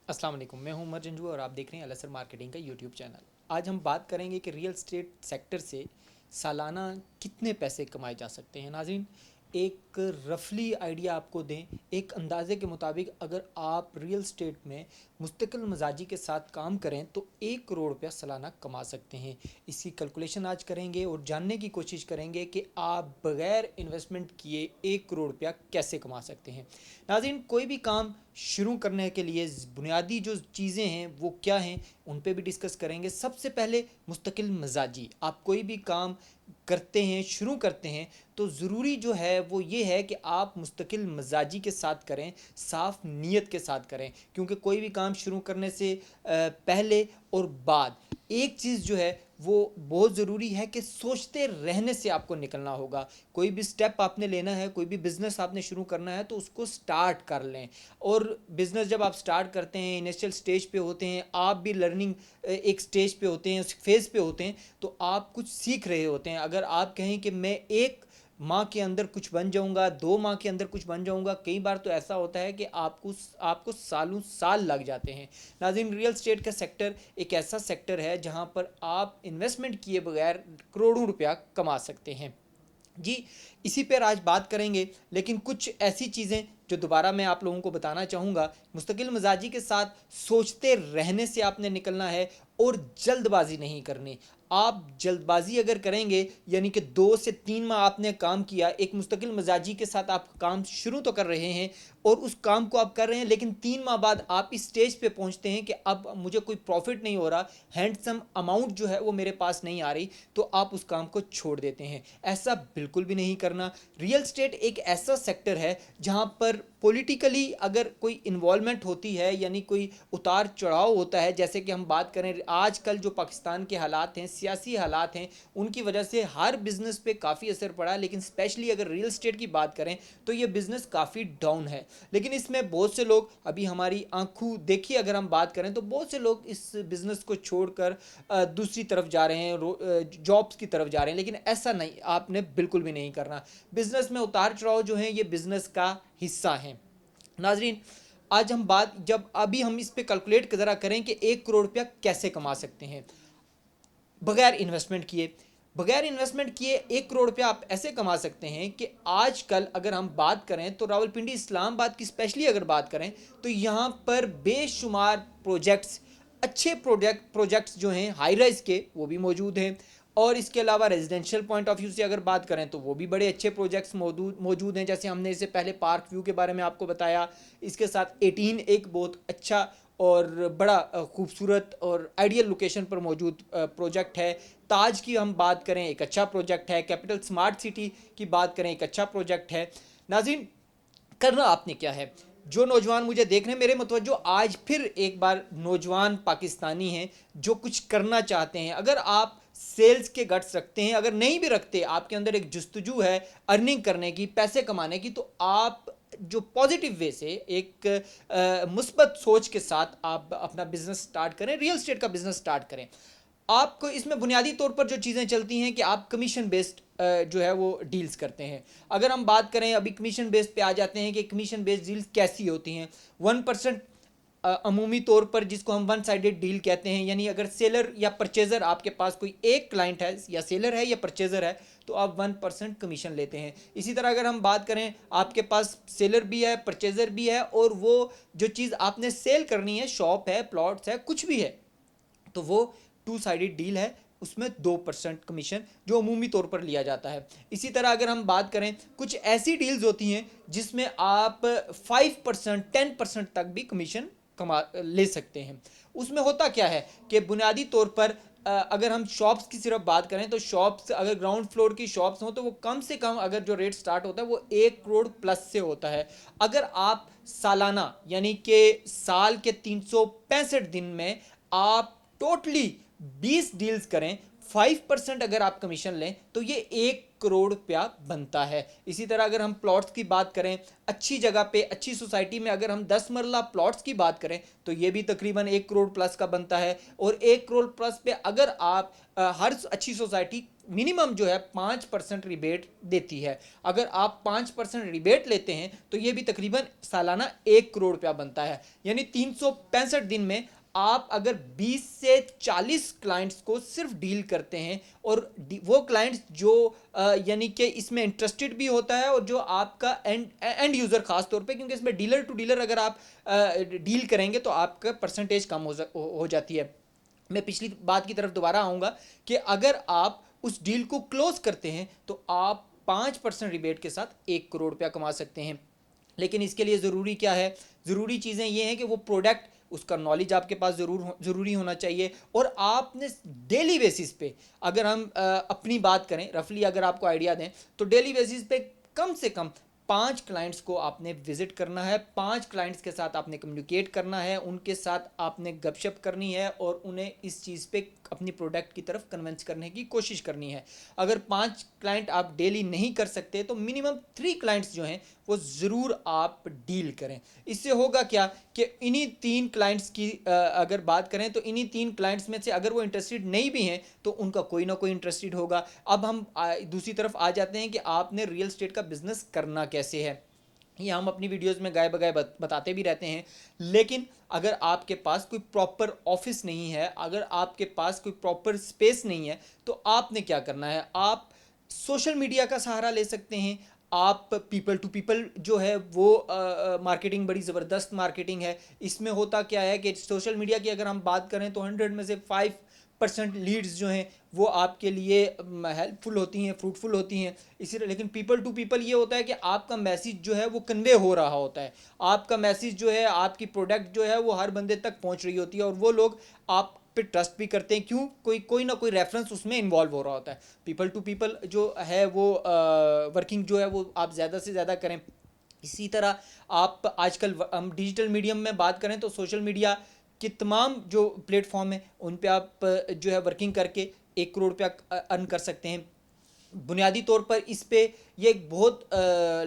अस्सलाम वालेकुम, मैं हूं उमर जंजू और आप देख रहे हैं अलसर मार्केटिंग का यूट्यूब चैनल। आज हम बात करेंगे कि रियल एस्टेट सेक्टर से सालाना कितने पैसे कमाए जा सकते हैं। नाज़रीन, एक रफली आइडिया आपको दें, एक अंदाजे के मुताबिक अगर आप रियल एस्टेट में मुस्तकिल मजाजी के साथ काम करें तो 1 करोड़ रुपया सालाना कमा सकते हैं। इसकी कैलकुलेशन आज करेंगे और जानने की कोशिश करेंगे कि आप बगैर इन्वेस्टमेंट किए 1 करोड़ रुपया कैसे कमा सकते हैं। नाज़रीन, कोई भी काम शुरू करने के लिए बुनियादी जो चीज़ें हैं वो क्या हैं, उन पे भी डिस्कस करेंगे। सबसे पहले मुस्तकिल मजाजी, आप कोई भी काम करते हैं, शुरू करते हैं, तो ज़रूरी जो है वो ये है कि आप मुस्तकिल मजाजी के साथ करें, साफ़ नीयत के साथ करें। क्योंकि कोई भी काम शुरू करने से पहले और बाद एक चीज़ जो है वो बहुत ज़रूरी है कि सोचते रहने से आपको निकलना होगा। कोई भी स्टेप आपने लेना है, कोई भी बिज़नेस आपने शुरू करना है तो उसको स्टार्ट कर लें। और बिज़नेस जब आप स्टार्ट करते हैं, इनिशियल स्टेज पे होते हैं, आप भी लर्निंग एक स्टेज पे होते हैं, उस फेज़ पे होते हैं, तो आप कुछ सीख रहे होते हैं। अगर आप कहें कि मैं 1 माह के अंदर कुछ बन जाऊंगा, 2 माह के अंदर कुछ बन जाऊंगा, कई बार तो ऐसा होता है कि आपको आपको सालों साल लग जाते हैं। नाज़रीन, रियल स्टेट का सेक्टर एक ऐसा सेक्टर है जहां पर आप इन्वेस्टमेंट किए बगैर करोड़ों रुपया कमा सकते हैं। जी, इसी पर आज बात करेंगे, लेकिन कुछ ऐसी चीज़ें जो दोबारा मैं आप लोगों को बताना चाहूँगा। मुस्तकिल मजाजी के साथ सोचते रहने से आपने निकलना है और जल्दबाजी नहीं करनी। आप जल्दबाजी अगर करेंगे, यानी कि 2 से 3 माह आपने काम किया, एक मुस्तकिल मजाजी के साथ आप काम शुरू तो कर रहे हैं और उस काम को आप कर रहे हैं, लेकिन 3 माह बाद आप इस स्टेज पे पहुंचते हैं कि अब मुझे कोई प्रॉफिट नहीं हो रहा, हैंडसम अमाउंट जो है वो मेरे पास नहीं आ रही, तो आप उस काम को छोड़ देते हैं। ऐसा बिल्कुल भी नहीं करना। रियल स्टेट एक ऐसा सेक्टर है जहां पर पॉलिटिकली अगर कोई इन्वॉल्वमेंट होती है, यानी कोई उतार चढ़ाव होता है, जैसे कि हम बात करें आजकल जो पाकिस्तान के हालात हैं, सियासी हालात हैं, उनकी वजह से हर बिजनेस पे काफ़ी असर पड़ा, लेकिन स्पेशली अगर रियल स्टेट की बात करें तो ये बिजनेस काफ़ी डाउन है। लेकिन इसमें बहुत से लोग, अभी हमारी आंखों देखी अगर हम बात करें तो बहुत से लोग इस बिजनेस को छोड़कर दूसरी तरफ जा रहे हैं, जॉब्स की तरफ जा रहे हैं, लेकिन ऐसा नहीं, आपने बिल्कुल भी नहीं करना। बिजनेस में उतार चढ़ाव जो है ये बिजनेस का हिस्सा है। नाजरीन, आज हम बात, जब अभी हम इस पे कैलकुलेट ज़रा करें कि 1 करोड़ रुपया कैसे कमा सकते हैं बगैर इन्वेस्टमेंट किए। बगैर इन्वेस्टमेंट किए 1 करोड़ रुपया आप ऐसे कमा सकते हैं कि आजकल अगर हम बात करें तो रावलपिंडी इस्लामाबाद की स्पेशली अगर बात करें तो यहाँ पर बेशुमार प्रोजेक्ट्स, अच्छे प्रोजेक्ट्स जो हैं हाई राइज के, वो भी मौजूद हैं। और इसके अलावा रेजिडेंशियल पॉइंट ऑफ व्यू से अगर बात करें तो वो भी बड़े अच्छे प्रोजेक्ट्स मौजूद मौजूद हैं। जैसे हमने इससे पहले पार्क व्यू के बारे में आपको बताया। इसके साथ 18 एक बहुत अच्छा और बड़ा खूबसूरत और आइडियल लोकेशन पर मौजूद प्रोजेक्ट है। ताज की हम बात करें, एक अच्छा प्रोजेक्ट है। कैपिटल स्मार्ट सिटी की बात करें, एक अच्छा प्रोजेक्ट है। नाज़रीन, करना आपने क्या है, जो नौजवान मुझे देख रहे हैं, मेरे मुतवज्जो आज फिर एक बार नौजवान पाकिस्तानी हैं जो कुछ करना चाहते हैं। अगर आप सेल्स के गट्स रखते हैं, अगर नहीं भी रखते, आपके अंदर एक जुस्तजू है अर्निंग करने की, पैसे कमाने की, तो आप जो पॉजिटिव वे से एक मुस्बत सोच के साथ आप अपना बिजनेस स्टार्ट करें, रियल एस्टेट का बिजनेस स्टार्ट करें। आपको इसमें बुनियादी तौर पर जो चीज़ें चलती हैं कि आप कमीशन बेस्ड जो है वो डील्स करते हैं। अगर हम बात करें, अभी कमीशन बेस्ड पे आ जाते हैं कि कमीशन बेस्ड डील्स कैसी होती हैं। 1% अमूमी तौर पर, जिसको हम वन साइडेड डील कहते हैं, यानी अगर सेलर या परचेज़र, आपके पास कोई एक क्लाइंट है, या सेलर है या परचेज़र है, तो आप 1% कमीशन लेते हैं। इसी तरह अगर हम बात करें, आपके पास सेलर भी है, परचेज़र भी है, और वो जो चीज़ आपने सेल करनी है, शॉप है, प्लॉट्स है, कुछ भी है, तो वो 2 साइडेड डील है, उसमें 2% कमीशन जो अमूमी तौर पर लिया जाता है। इसी तरह अगर हम बात करें, कुछ ऐसी डील्स होती हैं जिसमें आप 5%, 10% तक भी कमीशन कमा ले सकते हैं। उसमें होता क्या है कि बुनियादी तौर पर अगर हम शॉप्स की सिर्फ बात करें तो शॉप्स, अगर ग्राउंड फ्लोर की शॉप्स हों तो वो कम से कम, अगर जो रेट स्टार्ट होता है वो 1 करोड़ प्लस से होता है। अगर आप सालाना, यानी कि साल के 365 दिन में आप टोटली 20 डील्स करें, 5% अगर आप कमीशन लें, तो ये करोड़ रुपया बनता है। इसी तरह अगर हम प्लॉट्स की बात करें, अच्छी जगह पे अच्छी सोसाइटी में अगर हम 10 मरला प्लॉट्स की बात करें तो ये भी तकरीबन 1 करोड़ प्लस का बनता है। और 1 करोड़ प्लस पे अगर आप हर अच्छी सोसाइटी मिनिमम जो है 5% रिबेट देती है। अगर आप 5% रिबेट लेते हैं तो ये भी तकरीबन सालाना 1 करोड़ रुपया बनता है। यानी 365 दिन में आप अगर 20 से 40 क्लाइंट्स को सिर्फ डील करते हैं, और वो क्लाइंट्स जो यानी कि इसमें इंटरेस्टेड भी होता है, और जो आपका एंड यूज़र खास तौर पे, क्योंकि इसमें डीलर टू डीलर अगर आप डील करेंगे तो आपका परसेंटेज कम हो जाती है। मैं पिछली बात की तरफ दोबारा आऊँगा कि अगर आप उस डील को क्लोज करते हैं तो आप 5% रिबेट के साथ 1 करोड़ रुपया कमा सकते हैं। लेकिन इसके लिए ज़रूरी क्या है? ज़रूरी चीज़ें ये हैं कि वो प्रोडक्ट, उसका नॉलेज आपके पास ज़रूरी होना चाहिए, और आपने डेली बेसिस पे, अगर हम अपनी बात करें रफली, अगर आपको आइडिया दें तो डेली बेसिस पे कम से कम 5 क्लाइंट्स को आपने विजिट करना है, 5 क्लाइंट्स के साथ आपने कम्युनिकेट करना है, उनके साथ आपने गपशप करनी है और उन्हें इस चीज़ पे अपनी प्रोडक्ट की तरफ कन्विंस करने की कोशिश करनी है। अगर 5 क्लाइंट आप डेली नहीं कर सकते तो मिनिमम 3 क्लाइंट्स जो हैं वो ज़रूर आप डील करें। इससे होगा क्या कि इन्हीं 3 क्लाइंट्स की अगर बात करें तो इन्हीं 3 क्लाइंट्स में से अगर वो इंटरेस्टेड नहीं भी हैं तो उनका कोई ना कोई इंटरेस्टेड होगा। अब हम दूसरी तरफ आ जाते हैं कि आपने रियल एस्टेट का बिजनेस करना कैसे है। ये हम अपनी वीडियोस में गाय बगाए बताते भी रहते हैं, लेकिन अगर आपके पास कोई प्रॉपर ऑफिस नहीं है, अगर आपके पास कोई प्रॉपर स्पेस नहीं है, तो आपने क्या करना है? आप सोशल मीडिया का सहारा ले सकते हैं। आप पीपल टू पीपल जो है वो मार्केटिंग बड़ी ज़बरदस्त मार्केटिंग है। इसमें होता क्या है कि सोशल मीडिया की अगर हम बात करें तो 100 में से 5% लीड्स जो हैं वो आपके लिए हेल्पफुल होती हैं, फ्रूटफुल होती हैं। इसी लेकिन पीपल टू पीपल ये होता है कि आपका मैसेज जो है वो कन्वे हो रहा होता है, आपका मैसेज जो है, आपकी प्रोडक्ट जो है वो हर बंदे तक पहुंच रही होती है, और वो लोग आप पे ट्रस्ट भी करते हैं। क्यों? कोई ना कोई रेफरेंस उसमें इन्वॉल्व हो रहा होता है। पीपल टू पीपल जो है वो वर्किंग जो है वो आप ज़्यादा से ज़्यादा करें। इसी तरह आप आजकल हम डिजिटल मीडियम में बात करें तो सोशल मीडिया के तमाम जो प्लेटफॉर्म है उन पे आप जो है वर्किंग करके 1 करोड़ रुपया अर्न कर सकते हैं। बुनियादी तौर पर इस पे ये एक बहुत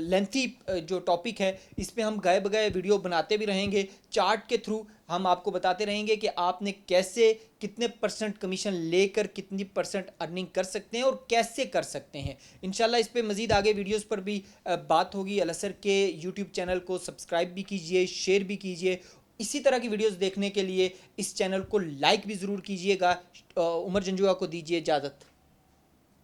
लेंथी जो टॉपिक है, इस पे हम गाए बगाए वीडियो बनाते भी रहेंगे। चार्ट के थ्रू हम आपको बताते रहेंगे कि आपने कैसे कितने परसेंट कमीशन लेकर कितनी परसेंट अर्निंग कर सकते हैं और कैसे कर सकते हैं। इंशाल्लाह इस पे मज़ीद आगे वीडियोस पर भी बात होगी। अलअसर के यूट्यूब चैनल को सब्सक्राइब भी कीजिए, शेयर भी कीजिए। इसी तरह की वीडियोस देखने के लिए इस चैनल को लाइक भी ज़रूर कीजिएगा। उमर जंजुआ को दीजिए इजाज़त।